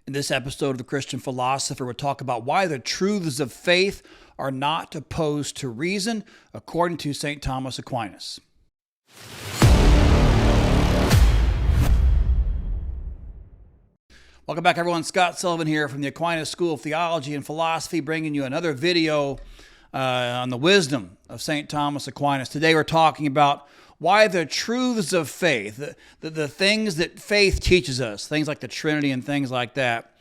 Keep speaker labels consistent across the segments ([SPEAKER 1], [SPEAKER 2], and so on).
[SPEAKER 1] In this episode of The Christian Philosopher, we'll talk about why the truths of faith are not opposed to reason, according to St. Thomas Aquinas. Welcome back, everyone. Scott Sullivan here from the Aquinas School of Theology and Philosophy, bringing you another video on the wisdom of St. Thomas Aquinas. Today we're talking about why the truths of faith, the things that faith teaches us, things like the Trinity and things like that,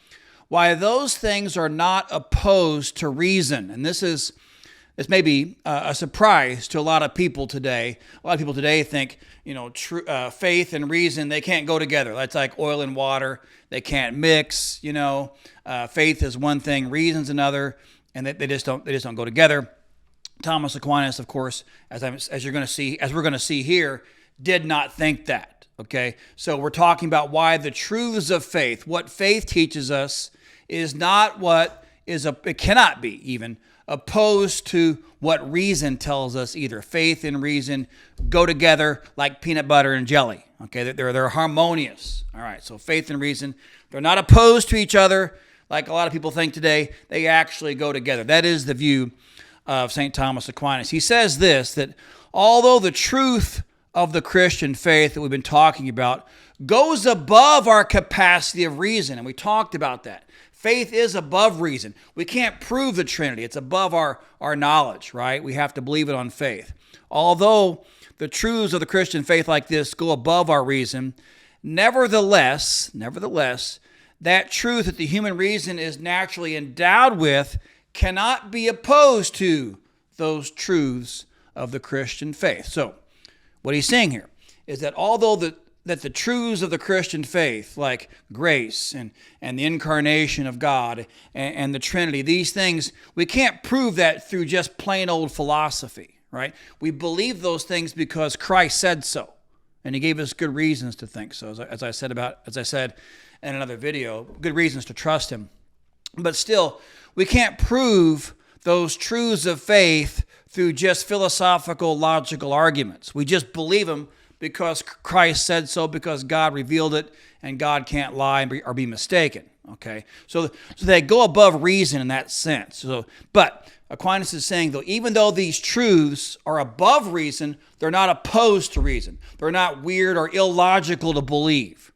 [SPEAKER 1] why those things are not opposed to reason. And this may be a surprise to a lot of people today. A lot of people today think, faith and reason, they can't go together. That's like oil and water. They can't mix, faith is one thing, reason's another, and they just don't go together. Thomas Aquinas, of course, as we're going to see here, did not think that. Okay, so we're talking about why the truths of faith, what faith teaches us, is not it cannot be even opposed to what reason tells us either. Faith and reason go together like peanut butter and jelly. Okay, they're harmonious. All right, so faith and reason, they're not opposed to each other like a lot of people think today. They actually go together. That is the view of St. Thomas Aquinas. He says this, that although the truth of the Christian faith that we've been talking about goes above our capacity of reason, and we talked about that. Faith is above reason. We can't prove the Trinity. It's above our knowledge, right? We have to believe it on faith. Although the truths of the Christian faith like this go above our reason, nevertheless, that truth that the human reason is naturally endowed with cannot be opposed to those truths of the Christian faith. So, what he's saying here is that although the truths of the Christian faith, like grace and the incarnation of God and the Trinity, these things, we can't prove that through just plain old philosophy, right? We believe those things because Christ said so, and he gave us good reasons to think so, as I said in another video, good reasons to trust him. But still, we can't prove those truths of faith through just philosophical, logical arguments. We just believe them because Christ said so, because God revealed it, and God can't lie or be mistaken. Okay, so they go above reason in that sense. But Aquinas is saying, though, even though these truths are above reason, they're not opposed to reason. They're not weird or illogical to believe.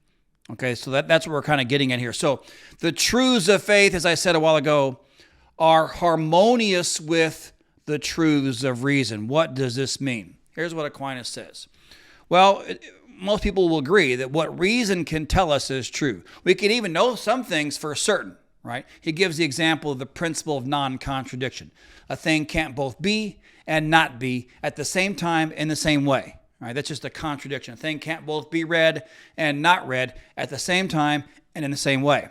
[SPEAKER 1] Okay, so that's what we're kind of getting at here. So the truths of faith, as I said a while ago, are harmonious with the truths of reason. What does this mean? Here's what Aquinas says. Well, most people will agree that what reason can tell us is true. We can even know some things for certain, right? He gives the example of the principle of non-contradiction. A thing can't both be and not be at the same time in the same way. All right, that's just a contradiction. A thing can't both be read and not read at the same time and in the same way.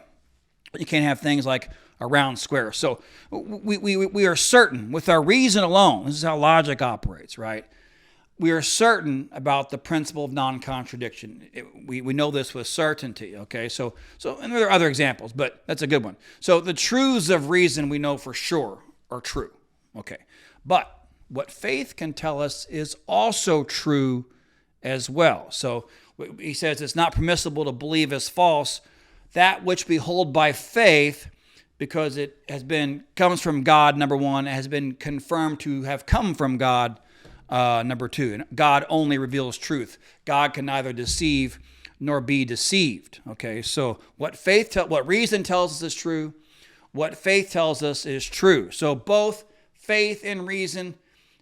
[SPEAKER 1] You can't have things like a round square. So we are certain with our reason alone. This is how logic operates, right? We are certain about the principle of non-contradiction. We know this with certainty, okay? So and there are other examples, but that's a good one. So the truths of reason we know for sure are true, okay? But what faith can tell us is also true as well. So he says it's not permissible to believe as false that which we hold by faith, because it comes from God, number one, has been confirmed to have come from God, number two. And God only reveals truth. God can neither deceive nor be deceived. Okay, so what reason tells us is true, what faith tells us is true. So both faith and reason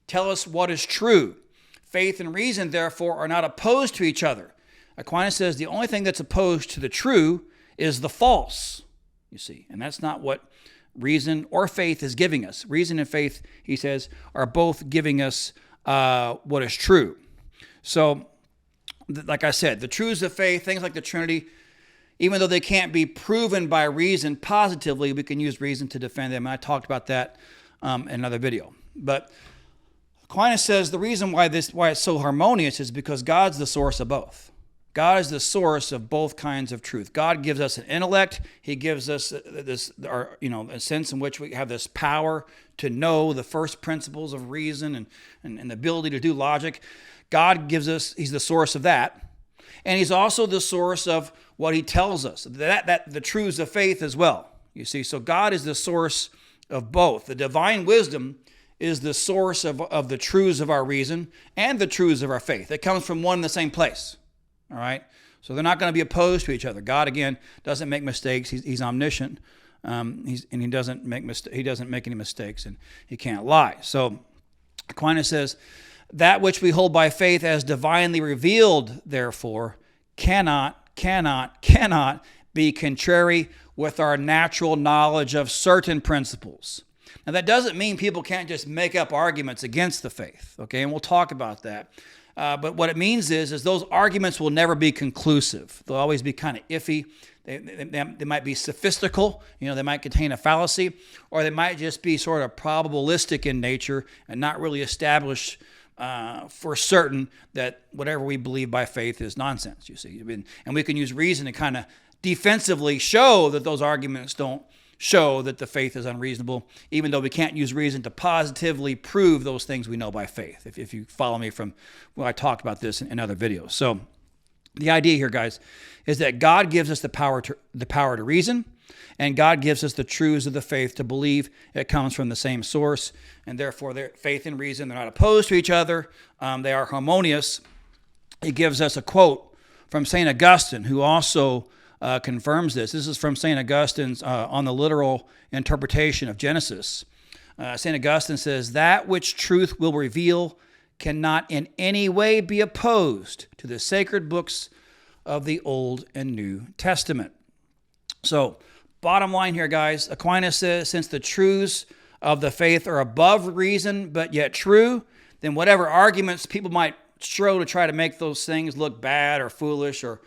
[SPEAKER 1] tell us what is true. Faith and reason, therefore, are not opposed to each other. Aquinas says the only thing that's opposed to the true is the false, you see. And that's not what reason or faith is giving us. Reason and faith, he says, are both giving us what is true. So, like I said, the truths of faith, things like the Trinity, even though they can't be proven by reason positively, we can use reason to defend them. And I talked about that in another video. But Aquinas says the reason why it's so harmonious is because God's the source of both. God is the source of both kinds of truth. God gives us an intellect. He gives us a sense in which we have this power to know the first principles of reason and the ability to do logic. God gives us, he's the source of that. And he's also the source of what he tells us, that the truths of faith as well. You see, so God is the source of both. The divine wisdom is the source of the truths of our reason and the truths of our faith. It comes from one and the same place. All right? So they're not going to be opposed to each other. God, again, doesn't make mistakes. He's omniscient. He doesn't make any mistakes, and he can't lie. So Aquinas says, that which we hold by faith as divinely revealed, therefore, cannot be contrary with our natural knowledge of certain principles. Now, that doesn't mean people can't just make up arguments against the faith, okay? And we'll talk about that. But what it means is those arguments will never be conclusive. They'll always be kind of iffy. They might be sophistical, they might contain a fallacy, or they might just be sort of probabilistic in nature and not really establish for certain that whatever we believe by faith is nonsense, you see. And we can use reason to kind of defensively show that those arguments don't show that the faith is unreasonable, even though we can't use reason to positively prove those things we know by faith, if you follow me from I talked about this in other videos. So the idea here, guys, is that God gives us the power to reason, and God gives us the truths of the faith to believe. It comes from the same source, and therefore their faith and reason, they're not opposed to each other. They are harmonious. He gives us a quote from St. Augustine, who also confirms this. This is from St. Augustine's on the literal interpretation of Genesis. St. Augustine says, that which truth will reveal cannot in any way be opposed to the sacred books of the Old and New Testament. So, bottom line here, guys, Aquinas says, since the truths of the faith are above reason but yet true, then whatever arguments people might throw to try to make those things look bad or foolish or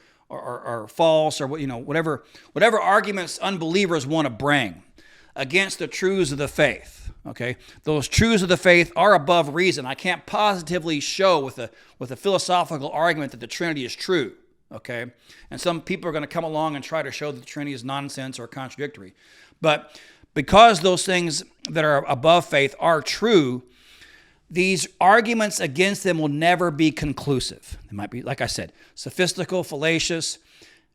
[SPEAKER 1] false, or whatever arguments unbelievers want to bring against the truths of the faith. Okay, those truths of the faith are above reason. I can't positively show with a philosophical argument that the Trinity is true. Okay, and some people are going to come along and try to show that the Trinity is nonsense or contradictory, but because those things that are above faith are true, these arguments against them will never be conclusive. They might be, like I said, sophistical, fallacious,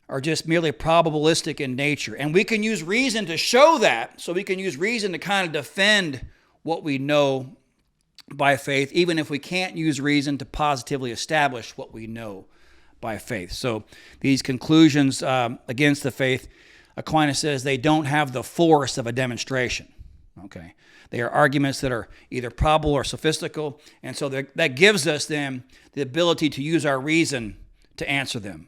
[SPEAKER 1] or just merely probabilistic in nature. And we can use reason to show that. So we can use reason to kind of defend what we know by faith, even if we can't use reason to positively establish what we know by faith. So these conclusions against the faith, Aquinas says, they don't have the force of a demonstration. Okay, they are arguments that are either probable or sophistical, and so that gives us then the ability to use our reason to answer them.